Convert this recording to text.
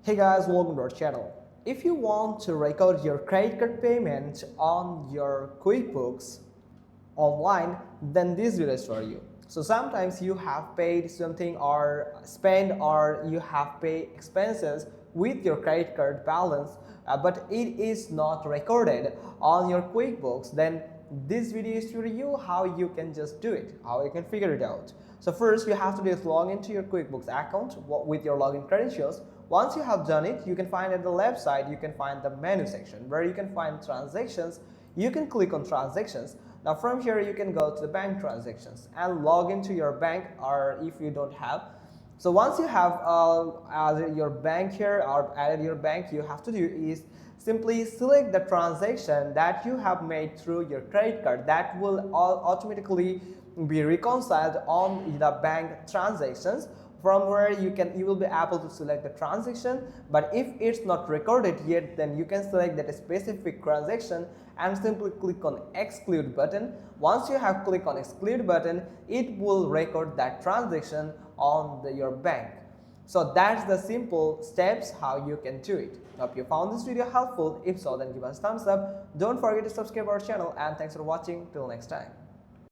Hey guys, welcome to our channel. If you want to record your credit card payment on your QuickBooks Online, then this video is for you. So sometimes you have paid something or spent or you have paid expenses with your credit card balance, but it is not recorded on your QuickBooks. Then this video is for you how you can just do it, how you can figure it out. So first you have to just log into your QuickBooks account with your login credentials. Once you have done it, you can find at the left side, you can find the menu section where you can find transactions. You can click on transactions. Now from here you can go to the bank transactions and log into your bank, or if you don't have. So once you have added your bank here or added your bank, you have to do is simply select the transaction that you have made through your credit card. That will automatically be reconciled on the bank transactions, from where you will be able to select the transaction. But if it's not recorded yet, then you can select that specific transaction and simply click on exclude button. Once you have clicked on exclude button, it will record that transaction on your bank. So that's the simple steps how you can do it. Hope you found this video helpful. If so, then give us a thumbs up. Don't forget to subscribe our channel, and thanks for watching. Till next time.